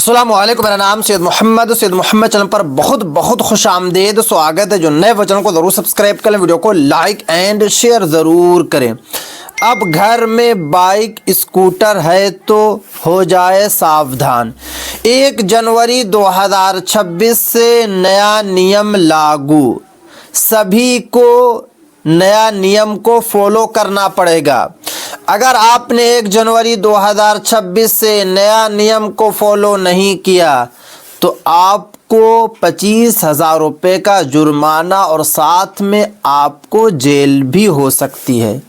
अस्सलामुअलैकुम, मेरा नाम सैयद मोहम्मद चैनल पर बहुत बहुत खुश आमदेद स्वागत है। जो नए बच्चों को ज़रूर सब्सक्राइब करें, वीडियो को लाइक एंड शेयर ज़रूर करें। अब घर में बाइक स्कूटर है तो हो जाए सावधान। 1 जनवरी 2026 से नया नियम लागू। सभी को नया नियम को फॉलो करना पड़ेगा। अगर आपने 1 जनवरी 2026 से नया नियम को फॉलो नहीं किया तो आपको 25,000 रुपये का जुर्माना और साथ में आपको जेल भी हो सकती है।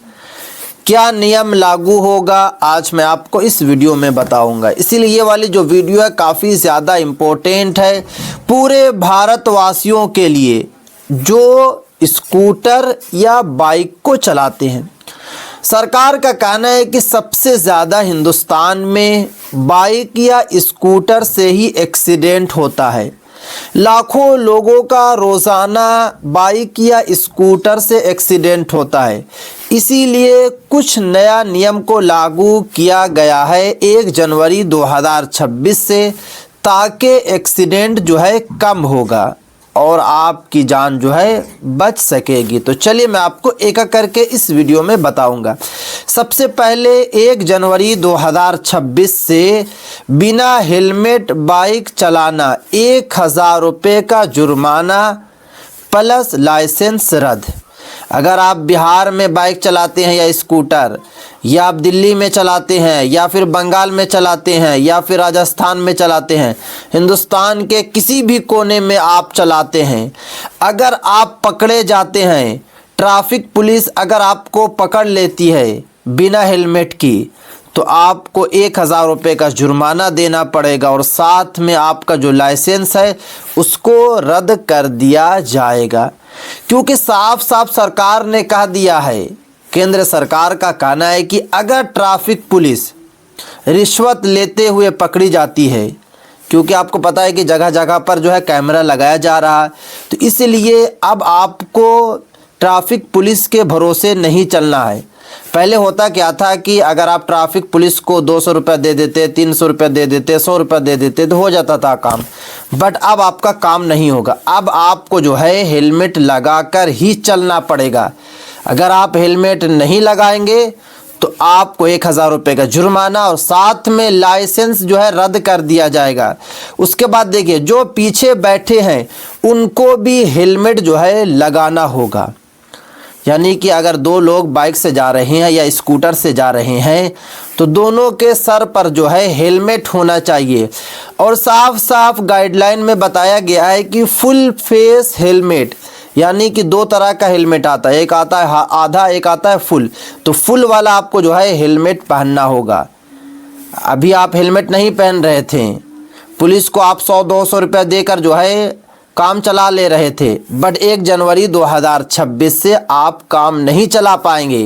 क्या नियम लागू होगा आज मैं आपको इस वीडियो में बताऊंगा। इसीलिए ये वाली जो वीडियो है काफ़ी ज़्यादा इम्पोर्टेंट है पूरे भारतवासियों के लिए जो स्कूटर या बाइक को चलाते हैं। सरकार का कहना है कि सबसे ज़्यादा हिंदुस्तान में बाइक या स्कूटर से ही एक्सीडेंट होता है। लाखों लोगों का रोज़ाना बाइक या स्कूटर से एक्सीडेंट होता है। इसीलिए कुछ नया नियम को लागू किया गया है 1 जनवरी 2026 से, ताकि एक्सीडेंट जो है कम होगा और आपकी जान जो है बच सकेगी। तो चलिए मैं आपको एक एक करके इस वीडियो में बताऊंगा। सबसे पहले 1 जनवरी 2026 से बिना हेलमेट बाइक चलाना 1,000 रुपये का जुर्माना प्लस लाइसेंस रद्द। अगर आप बिहार में बाइक चलाते हैं या स्कूटर, या आप दिल्ली में चलाते हैं या फिर बंगाल में चलाते हैं या फिर राजस्थान में चलाते हैं, हिंदुस्तान के किसी भी कोने में आप चलाते हैं, अगर आप पकड़े जाते हैं, ट्रैफिक पुलिस अगर आपको पकड़ लेती है बिना हेलमेट की, तो आपको 1,000 रुपये का जुर्माना देना पड़ेगा और साथ में आपका जो लाइसेंस है उसको रद्द कर दिया जाएगा। क्योंकि साफ साफ सरकार ने कह दिया है, केंद्र सरकार का कहना है कि अगर ट्रैफिक पुलिस रिश्वत लेते हुए पकड़ी जाती है, क्योंकि आपको पता है कि जगह जगह पर जो है कैमरा लगाया जा रहा है, तो इसलिए अब आपको ट्रैफिक पुलिस के भरोसे नहीं चलना है। पहले होता क्या था कि अगर आप ट्रैफिक पुलिस को 200 रुपये दे देते, 300 रुपये दे देते, 100 रुपये दे देते तो हो जाता था काम। बट अब आपका काम नहीं होगा। अब आपको जो है हेलमेट लगाकर ही चलना पड़ेगा। अगर आप हेलमेट नहीं लगाएंगे तो आपको 1,000 रुपये का जुर्माना और साथ में लाइसेंस जो है रद्द कर दिया जाएगा। उसके बाद देखिए, जो पीछे बैठे हैं उनको भी हेलमेट जो है लगाना होगा। यानी कि अगर 2 लोग बाइक से जा रहे हैं या स्कूटर से जा रहे हैं तो दोनों के सर पर जो है हेलमेट होना चाहिए। और साफ साफ गाइडलाइन में बताया गया है कि फुल फेस हेलमेट, यानी कि 2 तरह का हेलमेट आता है, एक आता है आधा, एक आता है फुल। तो फुल वाला आपको जो है हेलमेट पहनना होगा। अभी आप हेलमेट नहीं पहन रहे थे, पुलिस को आप 100-200 रुपये देकर जो है काम चला ले रहे थे, बट 1 जनवरी 2026 से आप काम नहीं चला पाएंगे,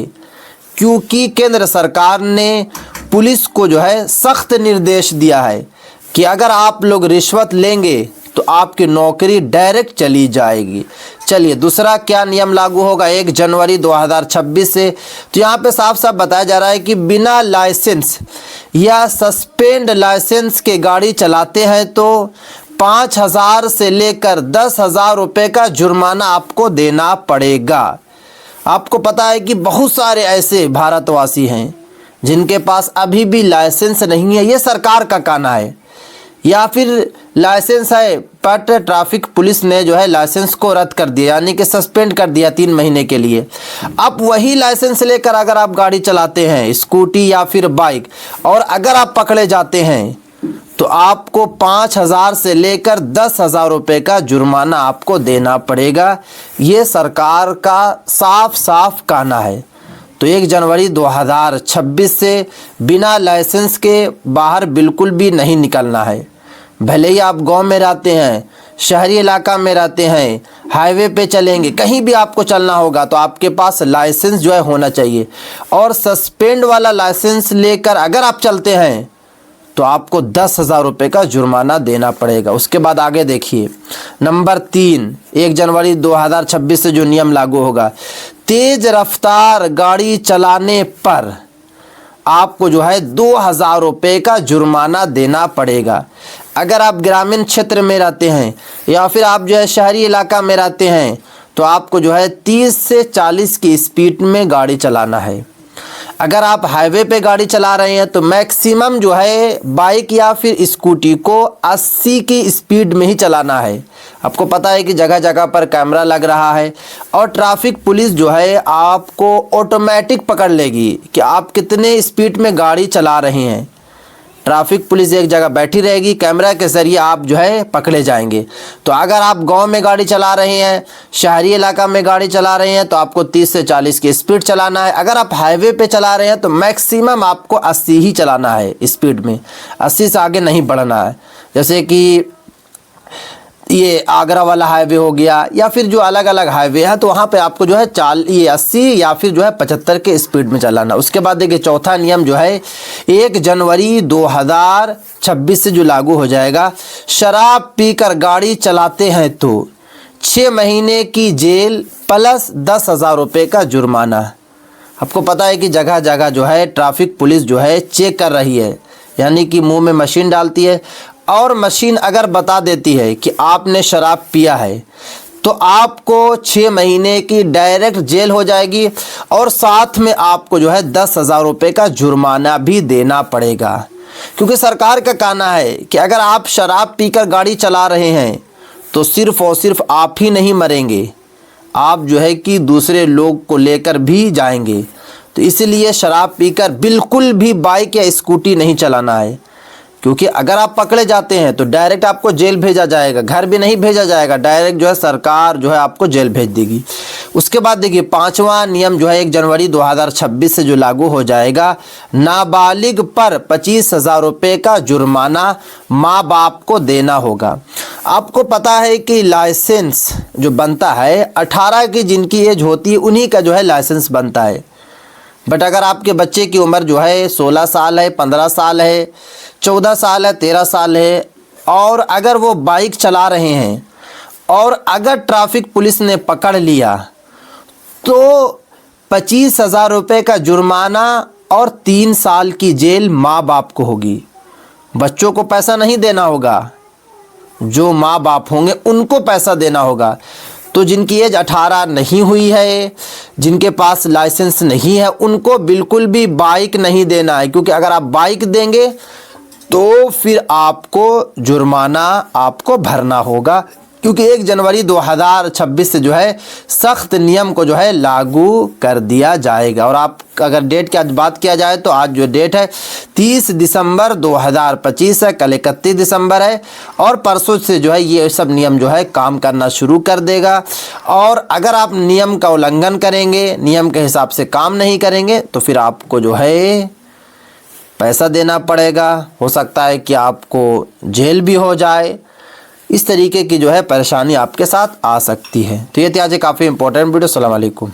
क्योंकि केंद्र सरकार ने पुलिस को जो है सख्त निर्देश दिया है कि अगर आप लोग रिश्वत लेंगे तो आपकी नौकरी डायरेक्ट चली जाएगी। चलिए दूसरा क्या नियम लागू होगा 1 जनवरी 2026 से, तो यहाँ पे साफ साफ बताया जा रहा है कि बिना लाइसेंस या सस्पेंड लाइसेंस के गाड़ी चलाते हैं तो 5,000 से लेकर 10,000 रुपये का जुर्माना आपको देना पड़ेगा। आपको पता है कि बहुत सारे ऐसे भारतवासी हैं जिनके पास अभी भी लाइसेंस नहीं है, ये सरकार का कहना है, या फिर लाइसेंस है बट ट्रैफिक पुलिस ने जो है लाइसेंस को रद्द कर दिया, यानी कि सस्पेंड कर दिया 3 महीने के लिए। अब वही लाइसेंस लेकर अगर आप गाड़ी चलाते हैं, स्कूटी या फिर बाइक, और अगर आप पकड़े जाते हैं तो आपको 5,000 से लेकर 10,000 रुपये का जुर्माना आपको देना पड़ेगा। ये सरकार का साफ साफ कहना है। तो 1 जनवरी 2026 से बिना लाइसेंस के बाहर बिल्कुल भी नहीं निकलना है। भले ही आप गांव में रहते हैं, शहरी इलाका में रहते हैं, हाईवे पे चलेंगे, कहीं भी आपको चलना होगा तो आपके पास लाइसेंस जो है होना चाहिए। और सस्पेंड वाला लाइसेंस लेकर अगर आप चलते हैं तो आपको 10,000 रुपये का जुर्माना देना पड़ेगा। उसके बाद आगे देखिए, नंबर 3, 1 जनवरी 2026 से जो नियम लागू होगा, तेज रफ्तार गाड़ी चलाने पर आपको जो है 2,000 रुपये का जुर्माना देना पड़ेगा। अगर आप ग्रामीण क्षेत्र में रहते हैं या फिर आप जो है शहरी इलाका में रहते हैं तो आपको जो है 30 से 40 की स्पीड में गाड़ी चलाना है। अगर आप हाईवे पे गाड़ी चला रहे हैं तो मैक्सिमम जो है बाइक या फिर स्कूटी को 80 की स्पीड में ही चलाना है। आपको पता है कि जगह जगह पर कैमरा लग रहा है और ट्रैफिक पुलिस जो है आपको ऑटोमेटिक पकड़ लेगी कि आप कितने स्पीड में गाड़ी चला रहे हैं। ट्रैफिक पुलिस एक जगह बैठी रहेगी, कैमरा के ज़रिए आप जो है पकड़े जाएंगे। तो अगर आप गांव में गाड़ी चला रहे हैं, शहरी इलाका में गाड़ी चला रहे हैं तो आपको 30 से 40 की स्पीड चलाना है। अगर आप हाईवे पे चला रहे हैं तो मैक्सिमम आपको 80 ही चलाना है स्पीड में, 80 से आगे नहीं बढ़ना है। जैसे कि ये आगरा वाला हाईवे हो गया या फिर जो अलग अलग हाईवे है तो वहाँ पे आपको जो है 80 या फिर जो है 75 के स्पीड में चलाना। उसके बाद देखिए चौथा नियम जो है 1 जनवरी 2026 से जो लागू हो जाएगा, शराब पीकर गाड़ी चलाते हैं तो 6 महीने की जेल प्लस 10,000 रुपये का जुर्माना। आपको पता है कि जगह जगह जो है ट्रैफिक पुलिस जो है चेक कर रही है, यानी कि मुंह में मशीन डालती है और मशीन अगर बता देती है कि आपने शराब पिया है तो आपको 6 महीने की डायरेक्ट जेल हो जाएगी और साथ में आपको जो है 10,000 रुपये का जुर्माना भी देना पड़ेगा। क्योंकि सरकार का कहना है कि अगर आप शराब पीकर गाड़ी चला रहे हैं तो सिर्फ़ और सिर्फ आप ही नहीं मरेंगे, आप जो है कि दूसरे लोग को लेकर भी जाएंगे। तो इसलिए शराब पीकर बिल्कुल भी बाइक या स्कूटी नहीं चलाना है, क्योंकि अगर आप पकड़े जाते हैं तो डायरेक्ट आपको जेल भेजा जाएगा, घर भी नहीं भेजा जाएगा, डायरेक्ट जो है सरकार जो है आपको जेल भेज देगी। उसके बाद देखिए 5वां नियम जो है 1 जनवरी 2026 से जो लागू हो जाएगा, नाबालिग पर 25,000 रुपये का जुर्माना माँ बाप को देना होगा। आपको पता है कि लाइसेंस जो बनता है 18 की जिनकी एज होती है उन्हीं का जो है लाइसेंस बनता है। बट अगर आपके बच्चे की उम्र जो है 16 साल है, 15 साल है, 14 साल है, 13 साल है और अगर वो बाइक चला रहे हैं और अगर ट्रैफिक पुलिस ने पकड़ लिया तो 25,000 रुपये का जुर्माना और 3 साल की जेल माँ बाप को होगी। बच्चों को पैसा नहीं देना होगा, जो माँ बाप होंगे उनको पैसा देना होगा। तो जिनकी एज 18 नहीं हुई है, जिनके पास लाइसेंस नहीं है, उनको बिल्कुल भी बाइक नहीं देना है, क्योंकि अगर आप बाइक देंगे तो फिर आपको जुर्माना आपको भरना होगा। क्योंकि 1 जनवरी 2026 से जो है सख्त नियम को जो है लागू कर दिया जाएगा। और आप अगर डेट की आज बात किया जाए तो आज जो डेट है 30 दिसंबर 2025 है, कल 31 दिसंबर है और परसों से जो है ये सब नियम जो है काम करना शुरू कर देगा। और अगर आप नियम का उल्लंघन करेंगे, नियम के हिसाब से काम नहीं करेंगे तो फिर आपको जो है पैसा देना पड़ेगा, हो सकता है कि आपको जेल भी हो जाए। इस तरीके की जो है परेशानी आपके साथ आ सकती है। तो ये थी आज काफ़ी इंपॉर्टेंट वीडियो। अस्सलाम वालेकुम।